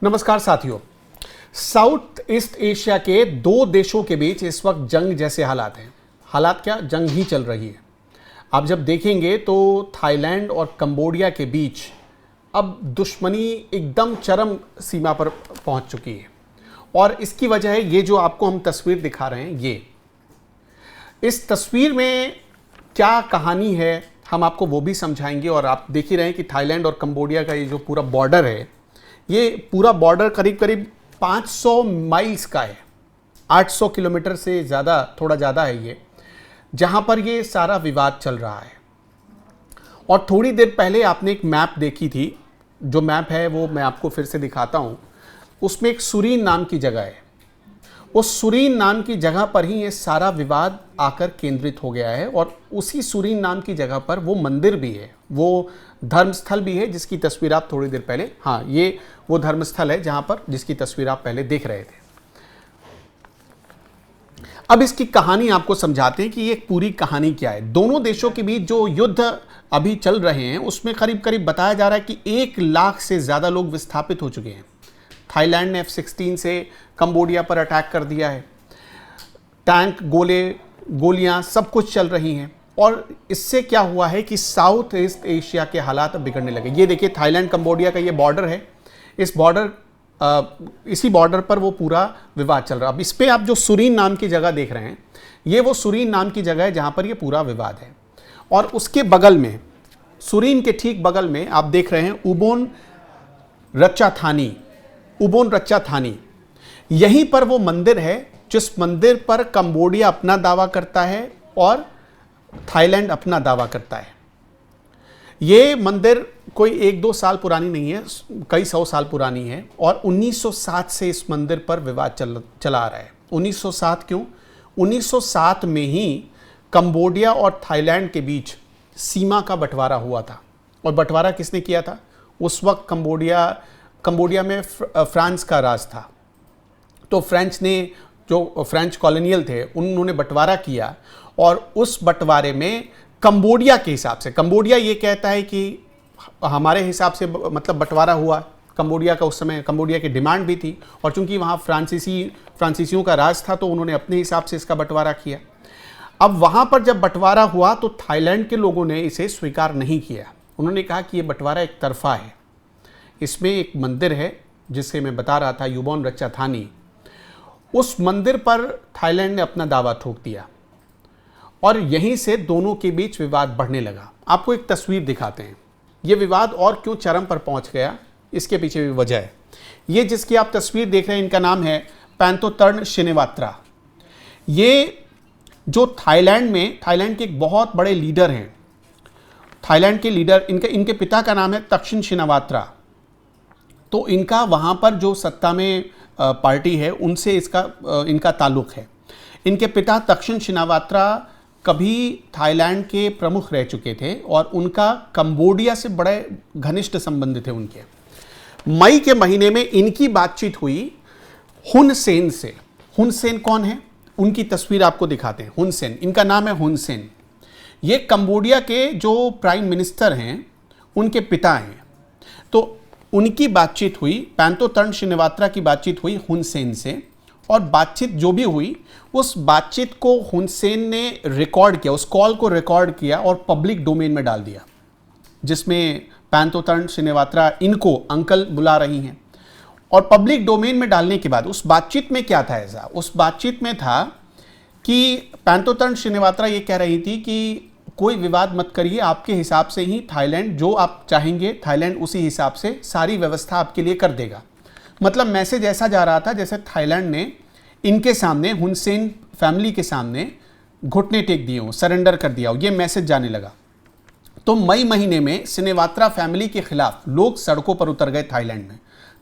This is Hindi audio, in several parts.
नमस्कार साथियों। साउथ ईस्ट एशिया के दो देशों के बीच इस वक्त जंग जैसे हालात हैं। हालात क्या, जंग ही चल रही है। आप जब देखेंगे तो थाईलैंड और कंबोडिया के बीच अब दुश्मनी एकदम चरम सीमा पर पहुंच चुकी है और इसकी वजह है ये जो आपको हम तस्वीर दिखा रहे हैं। ये इस तस्वीर में क्या कहानी है हम आपको वो भी समझाएंगे। और आप देख ही रहे हैं कि थाईलैंड और कंबोडिया का ये जो पूरा बॉर्डर है, ये पूरा बॉर्डर करीब करीब 500 माइल्स का है, 800 किलोमीटर से ज़्यादा, थोड़ा ज़्यादा है ये, जहाँ पर ये सारा विवाद चल रहा है। और थोड़ी देर पहले आपने एक मैप देखी थी, जो मैप है वो मैं आपको फिर से दिखाता हूँ। उसमें एक सुरीन नाम की जगह है, उस सुरीन नाम की जगह पर ही ये सारा विवाद आकर केंद्रित हो गया है। और उसी सुरीन नाम की जगह पर वो मंदिर भी है, वो धर्मस्थल भी है जिसकी तस्वीर आप थोड़ी देर पहले, हाँ ये वो धर्मस्थल है जहां पर जिसकी तस्वीर आप पहले देख रहे थे। अब इसकी कहानी आपको समझाते हैं कि ये पूरी कहानी क्या है। दोनों देशों के बीच जो युद्ध अभी चल रहे हैं उसमें करीब करीब बताया जा रहा है कि 1 लाख से ज़्यादा लोग विस्थापित हो चुके हैं। थाईलैंड ने F-16 से कंबोडिया पर अटैक कर दिया है, टैंक, गोलियां सब कुछ चल रही हैं। और इससे क्या हुआ है कि साउथ ईस्ट एशिया के हालात अब बिगड़ने लगे। ये देखिए थाईलैंड कंबोडिया का ये बॉर्डर है, इसी बॉर्डर पर वो पूरा विवाद चल रहा है। अब इस पे आप जो सुरीन नाम की जगह देख रहे हैं, ये वो सुरीन नाम की जगह है जहां पर ये पूरा विवाद है। और उसके बगल में, सुरीन के ठीक बगल में आप देख रहे हैं उबोन रच्चाथानी। यहीं पर वो मंदिर है जिस मंदिर पर कंबोडिया अपना दावा करता है और थाईलैंड अपना दावा करता है। ये मंदिर कोई 1-2 साल पुरानी नहीं है, कई 100 साल पुरानी है। और 1907 से इस मंदिर पर विवाद चला आ रहा है। 1907 क्यों? 1907 में ही कंबोडिया और थाईलैंड के बीच सीमा का बंटवारा हुआ था। और बंटवारा किसने किया था? उस वक्त कंबोडिया में फ्रांस का राज था। तो फ्रेंच ने, जो फ्रेंच कॉलोनियल थे, उन्होंने बंटवारा किया। और उस बंटवारे में कंबोडिया के हिसाब से, कंबोडिया ये कहता है कि हमारे हिसाब से मतलब बंटवारा हुआ। कंबोडिया का उस समय कंबोडिया की डिमांड भी थी और चूंकि वहाँ फ्रांसीसियों का राज था तो उन्होंने अपने हिसाब से इसका बंटवारा किया। अब वहाँ पर जब बंटवारा हुआ तो थाईलैंड के लोगों ने इसे स्वीकार नहीं किया। उन्होंने कहा कि ये बंटवारा एक तरफा है। इसमें एक मंदिर है जिसे मैं बता रहा था, युबोन रच्चाथानी, उस मंदिर पर थाईलैंड ने अपना दावा ठोक दिया और यहीं से दोनों के बीच विवाद बढ़ने लगा। आपको एक तस्वीर दिखाते हैं। ये विवाद और क्यों चरम पर पहुंच गया, इसके पीछे भी वजह है। ये जिसकी आप तस्वीर देख रहे हैं, इनका नाम है पैंतोतर्न शिनेवात्रा। ये जो थाईलैंड के एक बहुत बड़े लीडर हैं। थाईलैंड के लीडर, इनके पिता का नाम है तक्षिन शिनावात्रा। तो इनका वहाँ पर जो सत्ता में पार्टी है उनसे इनका ताल्लुक है। इनके पिता तक्षिन शिनावात्रा कभी थाईलैंड के प्रमुख रह चुके थे और उनका कंबोडिया से बड़े घनिष्ठ संबंध थे उनके। मई के महीने में इनकी बातचीत हुई हुन सेन से। हुन सेन कौन है? उनकी तस्वीर आपको दिखाते हैं। हुन सेन, इनका नाम है हुन सेन। ये कंबोडिया के जो प्राइम मिनिस्टर हैं उनके पिता हैं। तो उनकी बातचीत हुई, पैंतोतर्न शिनेवात्रा की बातचीत हुई हुन सेन से। और बातचीत जो भी हुई, उस बातचीत को हुन सेन ने रिकॉर्ड किया, उस कॉल को रिकॉर्ड किया और पब्लिक डोमेन में डाल दिया, जिसमें पैंतोतर्न शिनेवात्रा इनको अंकल बुला रही हैं। और पब्लिक डोमेन में डालने के बाद उस बातचीत में क्या था ऐसा? उस बातचीत में था कि पैंतोतर्न शिनेवात्रा ये कह रही थी कि कोई विवाद मत करिए, आपके हिसाब से ही थाईलैंड, जो आप चाहेंगे थाईलैंड उसी हिसाब से सारी व्यवस्था आपके लिए कर देगा। मतलब मैसेज ऐसा जा रहा था जैसे थाईलैंड ने इनके सामने, हुन सेन फैमिली के सामने घुटने टेक दिए हो, सरेंडर कर दिया हो, ये मैसेज जाने लगा। तो मई महीने में शिनेवात्रा फैमिली के खिलाफ लोग सड़कों पर उतर गए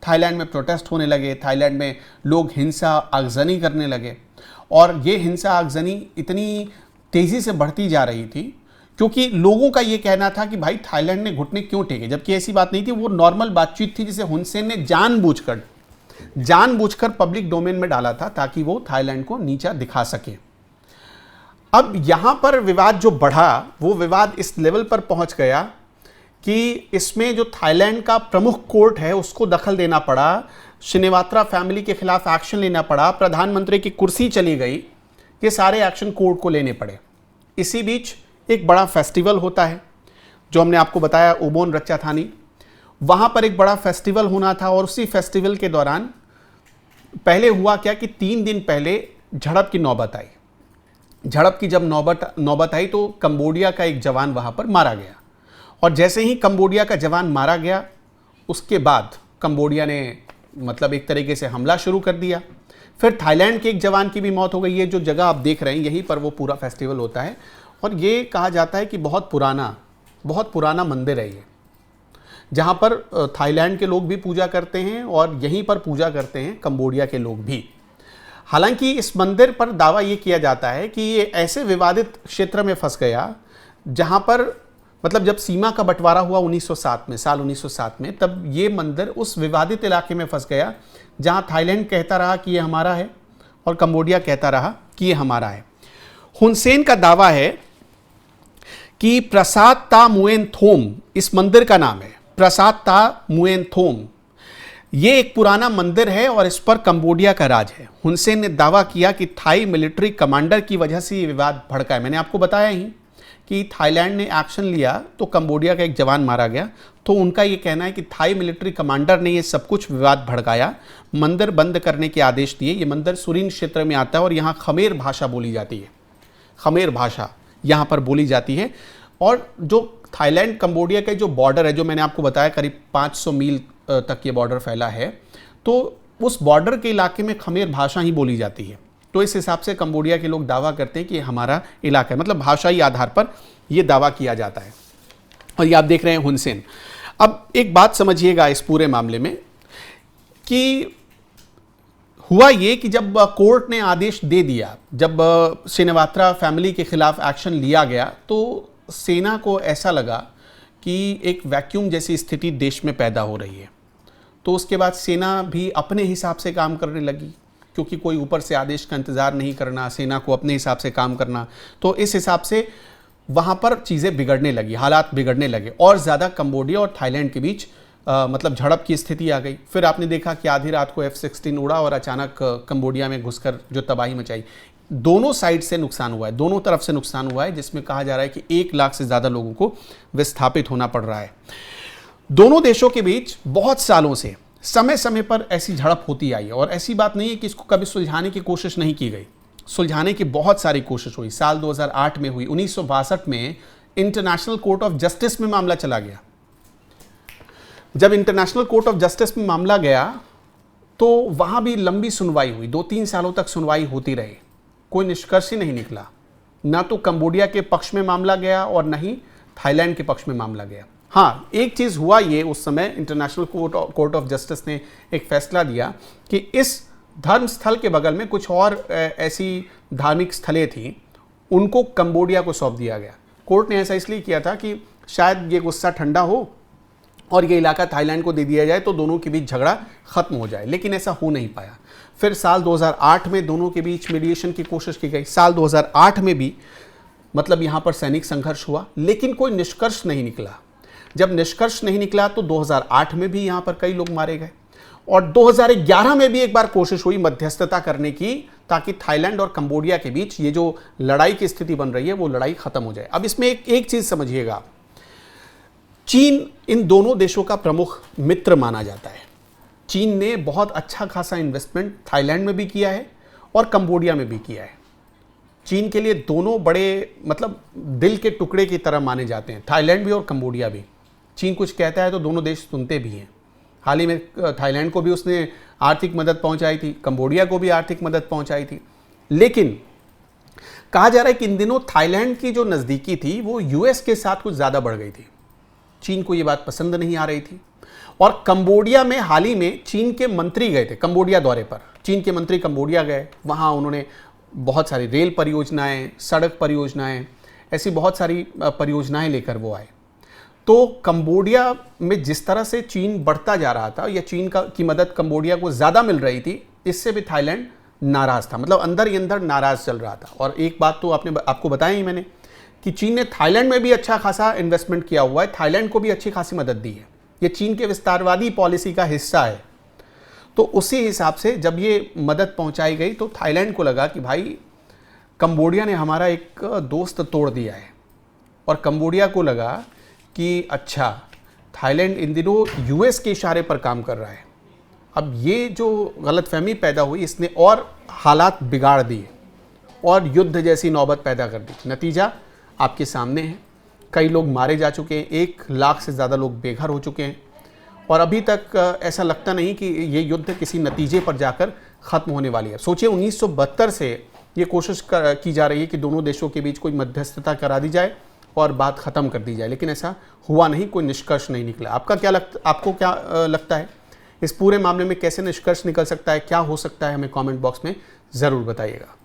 थाईलैंड में प्रोटेस्ट होने लगे। थाईलैंड में लोग हिंसा आगजनी करने लगे और ये हिंसा आगजनी इतनी तेज़ी से बढ़ती जा रही थी क्योंकि लोगों का ये कहना था कि भाई थाईलैंड ने घुटने क्यों टेके, जबकि ऐसी बात नहीं थी। वो नॉर्मल बातचीत थी जिसे हुन सेन ने जानबूझकर पब्लिक डोमेन में डाला था ताकि वो थाईलैंड को नीचा दिखा सके। अब यहां पर विवाद जो बढ़ा, वो विवाद इस लेवल पर पहुंच गया कि इसमें जो थाईलैंड का प्रमुख कोर्ट है उसको दखल देना पड़ा, श्रीनेवात्रा फैमिली के खिलाफ एक्शन लेना पड़ा, प्रधानमंत्री की कुर्सी चली गई, ये सारे एक्शन कोर्ट को लेने पड़े। इसी बीच एक बड़ा फेस्टिवल होता है जो हमने आपको बताया, उबोन रत्चाथानी, वहाँ पर एक बड़ा फेस्टिवल होना था और उसी फेस्टिवल के दौरान पहले हुआ क्या कि 3 दिन पहले झड़प की नौबत आई। झड़प की जब नौबत आई तो कंबोडिया का एक जवान वहाँ पर मारा गया और जैसे ही कंबोडिया का जवान मारा गया उसके बाद कंबोडिया ने मतलब एक तरीके से हमला शुरू कर दिया। फिर थाईलैंड के एक जवान की भी मौत हो गई। ये जो जगह आप देख रहे हैं यहीं पर वो पूरा फेस्टिवल होता है और ये कहा जाता है कि बहुत पुराना मंदिर है ये, जहाँ पर थाईलैंड के लोग भी पूजा करते हैं और यहीं पर पूजा करते हैं कंबोडिया के लोग भी। हालांकि इस मंदिर पर दावा ये किया जाता है कि ये ऐसे विवादित क्षेत्र में फंस गया जहाँ पर मतलब जब सीमा का बंटवारा हुआ 1907 में, साल 1907 में, तब ये मंदिर उस विवादित इलाके में फंस गया जहाँ थाईलैंड कहता रहा कि ये हमारा है और कंबोडिया कहता रहा कि ये हमारा है। हुन सेन का दावा है कि प्रसाद ता मुएन थोम इस मंदिर का नाम है, प्रसाद ता मुएन थोम। ये एक पुराना मंदिर है और इस पर कंबोडिया का राज है। हुन सेन ने दावा किया कि थाई मिलिट्री कमांडर की वजह से ये विवाद भड़का है। मैंने आपको बताया ही कि थाईलैंड ने एक्शन लिया तो कंबोडिया का एक जवान मारा गया, तो उनका ये कहना है कि थाई मिलिट्री कमांडर ने ये सब कुछ विवाद भड़काया, मंदिर बंद करने के आदेश दिए। ये मंदिर सुरीन क्षेत्र में आता है और यहाँ खमेर भाषा बोली जाती है, खमेर भाषा यहाँ पर बोली जाती है। और जो थाईलैंड कंबोडिया का जो बॉर्डर है, जो मैंने आपको बताया करीब 500 मील तक ये बॉर्डर फैला है, तो उस बॉर्डर के इलाके में खमेर भाषा ही बोली जाती है। तो इस हिसाब से कंबोडिया के लोग दावा करते हैं कि हमारा इलाका है, मतलब भाषाई आधार पर यह दावा किया जाता है। और ये आप देख रहे हैं हुन सेन। अब एक बात समझिएगा इस पूरे मामले में कि हुआ ये कि जब कोर्ट ने आदेश दे दिया, जब श्रीनेवात्रा फैमिली के खिलाफ एक्शन लिया गया, तो सेना को ऐसा लगा कि एक वैक्यूम जैसी स्थिति देश में पैदा हो रही है। तो उसके बाद सेना भी अपने हिसाब से काम करने लगी, क्योंकि कोई ऊपर से आदेश का इंतज़ार नहीं करना, सेना को अपने हिसाब से काम करना। तो इस हिसाब से वहाँ पर चीज़ें बिगड़ने लगी, हालात बिगड़ने लगे और ज़्यादा कंबोडिया और थाईलैंड के बीच मतलब झड़प की स्थिति आ गई। फिर आपने देखा कि आधी रात को F-16 उड़ा और अचानक कंबोडिया में घुसकर जो तबाही मचाई। दोनों साइड से नुकसान हुआ है, दोनों तरफ से नुकसान हुआ है, जिसमें कहा जा रहा है कि 1 लाख से ज़्यादा लोगों को विस्थापित होना पड़ रहा है। दोनों देशों के बीच बहुत सालों से समय समय पर ऐसी झड़प होती आई है और ऐसी बात नहीं है कि इसको कभी सुलझाने की कोशिश नहीं की गई। सुलझाने की बहुत सारी कोशिश हुई। साल 2008 में हुई, 1962 में इंटरनेशनल कोर्ट ऑफ जस्टिस में मामला चला गया। जब इंटरनेशनल कोर्ट ऑफ जस्टिस में मामला गया तो वहां भी लंबी सुनवाई हुई, 2-3 सालों तक सुनवाई होती रही, कोई निष्कर्ष ही नहीं निकला। ना तो कंबोडिया के पक्ष में मामला गया और न ही थाईलैंड के पक्ष में मामला गया। हाँ, एक चीज़ हुआ ये, उस समय इंटरनेशनल कोर्ट ऑफ जस्टिस ने एक फैसला दिया कि इस धर्म स्थल के बगल में कुछ और ऐसी धार्मिक स्थलें थीं, उनको कंबोडिया को सौंप दिया गया। कोर्ट ने ऐसा इसलिए किया था कि शायद ये गुस्सा ठंडा हो और ये इलाका थाईलैंड को दे दिया जाए तो दोनों के बीच झगड़ा खत्म हो जाए, लेकिन ऐसा हो नहीं पाया। फिर साल 2008 में दोनों के बीच मीडिएशन की कोशिश की गई। साल 2008 में भी मतलब यहाँ पर सैनिक संघर्ष हुआ, लेकिन कोई निष्कर्ष नहीं निकला। जब निष्कर्ष नहीं निकला तो 2008 में भी यहाँ पर कई लोग मारे गए और 2011 में भी एक बार कोशिश हुई मध्यस्थता करने की, ताकि थाईलैंड और कंबोडिया के बीच ये जो लड़ाई की स्थिति बन रही है वो लड़ाई खत्म हो जाए। अब इसमें एक चीज समझिएगा, चीन इन दोनों देशों का प्रमुख मित्र माना जाता है। चीन ने बहुत अच्छा खासा इन्वेस्टमेंट थाईलैंड में भी किया है और कंबोडिया में भी किया है। चीन के लिए दोनों बड़े मतलब दिल के टुकड़े की तरह माने जाते हैं, थाईलैंड भी और कंबोडिया भी। चीन कुछ कहता है तो दोनों देश सुनते भी हैं। हाल ही में थाईलैंड को भी उसने आर्थिक मदद पहुंचाई थी, कंबोडिया को भी आर्थिक मदद पहुंचाई थी। लेकिन कहा जा रहा है कि इन दिनों थाईलैंड की जो नज़दीकी थी वो यूएस के साथ कुछ ज़्यादा बढ़ गई थी। चीन को ये बात पसंद नहीं आ रही थी और कंबोडिया में हाल ही में चीन के मंत्री गए थे कंबोडिया दौरे पर। चीन के मंत्री कंबोडिया गए, वहाँ उन्होंने बहुत सारी रेल परियोजनाएं, सड़क परियोजनाएं, ऐसी बहुत सारी परियोजनाएं लेकर वो आए। तो कंबोडिया में जिस तरह से चीन बढ़ता जा रहा था या चीन की मदद कंबोडिया को ज़्यादा मिल रही थी, इससे भी थाईलैंड नाराज़ था, मतलब अंदर ही अंदर नाराज़ चल रहा था। और एक बात तो आपको बताया ही मैंने कि चीन ने थाईलैंड में भी अच्छा खासा इन्वेस्टमेंट किया हुआ है, थाईलैंड को भी अच्छी खासी मदद दी है, ये चीन के विस्तारवादी पॉलिसी का हिस्सा है। तो उसी हिसाब से जब ये मदद पहुंचाई गई तो थाईलैंड को लगा कि भाई कंबोडिया ने हमारा एक दोस्त तोड़ दिया है, और कंबोडिया को लगा कि अच्छा थाईलैंड इन दिनों यूएस के इशारे पर काम कर रहा है। अब ये जो गलतफहमी पैदा हुई इसने और हालात बिगाड़ दिए और युद्ध जैसी नौबत पैदा कर दी। नतीजा आपके सामने है, कई लोग मारे जा चुके हैं, 1 लाख से ज़्यादा लोग बेघर हो चुके हैं, और अभी तक ऐसा लगता नहीं कि ये युद्ध किसी नतीजे पर जाकर ख़त्म होने वाली है। सोचिए 1972 से ये कोशिश की जा रही है कि दोनों देशों के बीच कोई मध्यस्थता करा दी जाए और बात ख़त्म कर दी जाए, लेकिन ऐसा हुआ नहीं, कोई निष्कर्ष नहीं निकला। आपको क्या लगता है इस पूरे मामले में कैसे निष्कर्ष निकल सकता है, क्या हो सकता है, हमें कमेंट बॉक्स में ज़रूर बताइएगा।